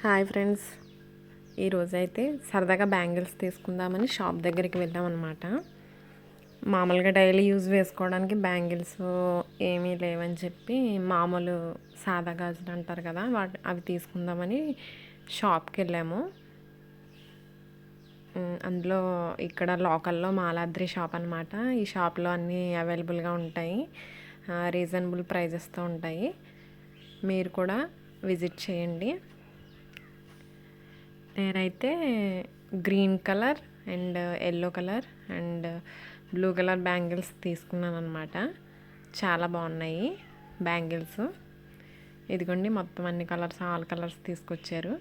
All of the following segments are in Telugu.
హాయ్ ఫ్రెండ్స్, ఈరోజైతే సరదాగా బ్యాంగిల్స్ తీసుకుందామని షాప్ దగ్గరికి వెళ్ళామన్నమాట. మామూలుగా డైలీ యూజ్ వేసుకోవడానికి బ్యాంగిల్స్ ఏమీ లేవని చెప్పి మామూలు సాదా గాజులు అంటారు కదా, అవి తీసుకుందామని షాప్కి వెళ్ళాము. అందులో ఇక్కడ లోకల్లో మాలాద్రి షాప్ అనమాట. ఈ షాప్లో అన్నీ అవైలబుల్గా ఉంటాయి, రీజనబుల్ ప్రైజెస్తో ఉంటాయి. మీరు కూడా విజిట్ చేయండి. నేనైతే green colour and yellow colour and blue colour bangles తీసుకున్నాను అనమాట. చాలా బాగున్నాయి బ్యాంగిల్స్. ఇదిగోండి, మొత్తం అన్ని కలర్స్, ఆల్ కలర్స్ తీసుకొచ్చారు.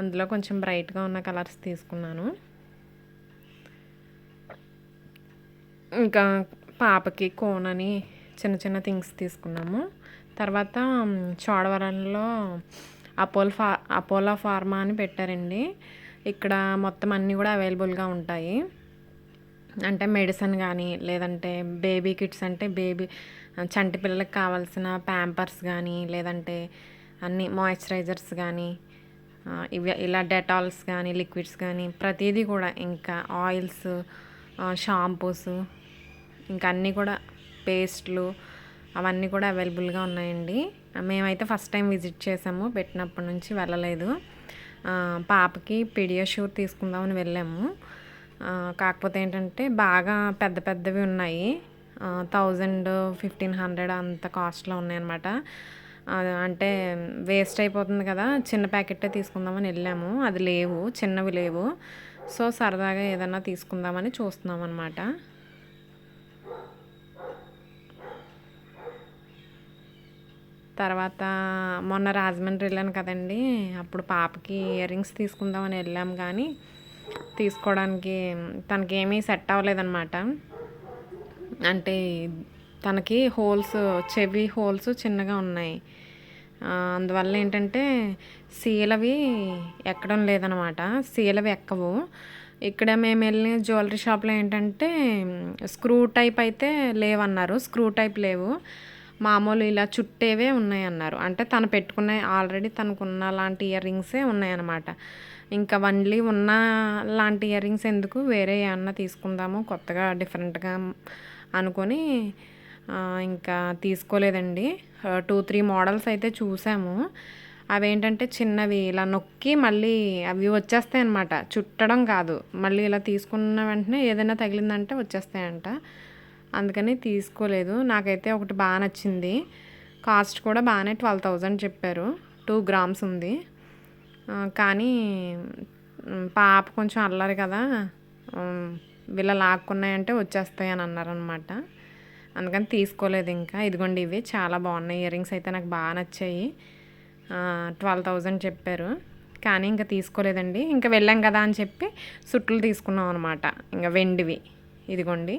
అందులో కొంచెం బ్రైట్గా ఉన్న కలర్స్ తీసుకున్నాను. ఇంకా పాపకి కోనని చిన్న చిన్న థింగ్స్ తీసుకున్నాము. తర్వాత చోడవరంలో అపోలో ఫార్మా అని పెట్టారండి. ఇక్కడ మొత్తం అన్నీ కూడా అవైలబుల్గా ఉంటాయి. అంటే మెడిసిన్ కానీ, లేదంటే బేబీ కిట్స్ అంటే చంటి పిల్లలకు కావాల్సిన ప్యాంపర్స్ కానీ, లేదంటే అన్ని మాయిశ్చరైజర్స్ కానీ, ఇలా డెటాల్స్ కానీ, లిక్విడ్స్ కానీ, ప్రతిదీ కూడా, ఇంకా ఆయిల్స్, షాంపూస్, ఇంకా అన్నీ కూడా, పేస్ట్లు, అవన్నీ కూడా అవైలబుల్గా ఉన్నాయండి. మేమైతే ఫస్ట్ టైం విజిట్ చేసాము, పెట్టినప్పటి నుంచి వెళ్ళలేదు. పాపకి పీడియాష్యూర్ తీసుకుందామని వెళ్ళాము. కాకపోతే ఏంటంటే బాగా పెద్ద పెద్దవి ఉన్నాయి, 1000, 1500 అంత కాస్ట్లో ఉన్నాయన్నమాట. అంటే వేస్ట్ అయిపోతుంది కదా, చిన్న ప్యాకెట్టే తీసుకుందామని వెళ్ళాము. అది లేవు, చిన్నవి లేవు. సో సరదాగా ఏదన్నా తీసుకుందామని చూస్తున్నాం అన్నమాట. తర్వాత మొన్న రాజమండ్రి వెళ్ళాను కదండి, అప్పుడు పాపకి ఇయర్ రింగ్స్ తీసుకుందామని వెళ్ళాము, కానీ తీసుకోవడానికి తనకి ఏమీ సెట్ అవ్వలేదన్నమాట. అంటే తనకి చెవి హోల్స్ చిన్నగా ఉన్నాయి. అందువల్ల ఏంటంటే సీలవి ఎక్కడం లేదనమాట, సీలవి ఎక్కవు. ఇక్కడ మేము వెళ్ళిన జ్యువెలరీ షాప్లో ఏంటంటే స్క్రూ టైప్ అయితే లేవన్నారు, స్క్రూ టైప్ లేవు, మామూలు ఇలా చుట్టేవే ఉన్నాయన్నారు. అంటే తను పెట్టుకున్న ఆల్రెడీ తనకున్న లాంటి ఇయర్ రింగ్సే ఉన్నాయన్నమాట. ఇంకా ఓన్లీ ఉన్న లాంటి ఇయర్ రింగ్స్ ఎందుకు, వేరే ఏమన్నా తీసుకుందాము కొత్తగా డిఫరెంట్గా అనుకొని ఇంకా తీసుకోలేదండి. 2-3 మోడల్స్ అయితే చూసాము. అవేంటంటే చిన్నవి ఇలా నొక్కి మళ్ళీ అవి వచ్చేస్తాయి అన్నమాట, చుట్టడం కాదు, మళ్ళీ ఇలా తీసుకున్న వెంటనే ఏదైనా తగిలిందంటే వచ్చేస్తాయంట. అందుకని తీసుకోలేదు. నాకైతే ఒకటి బాగా నచ్చింది, కాస్ట్ కూడా బాగానే 12,000 చెప్పారు. 2 grams ఉంది. కానీ పాప కొంచెం అల్లరి కదా, వీళ్ళ లాక్కున్నాయంటే వచ్చేస్తాయి అని అన్నారనమాట. అందుకని తీసుకోలేదు. ఇంకా ఇదిగోండి, ఇవి చాలా బాగున్నాయి, ఇయర్ రింగ్స్ అయితే నాకు బాగా నచ్చాయి. 12,000 చెప్పారు, కానీ ఇంకా తీసుకోలేదండి. ఇంకా వెళ్ళాం కదా అని చెప్పి సుట్లు తీసుకున్నాం అనమాట, ఇంకా వెండివి. ఇదిగోండి,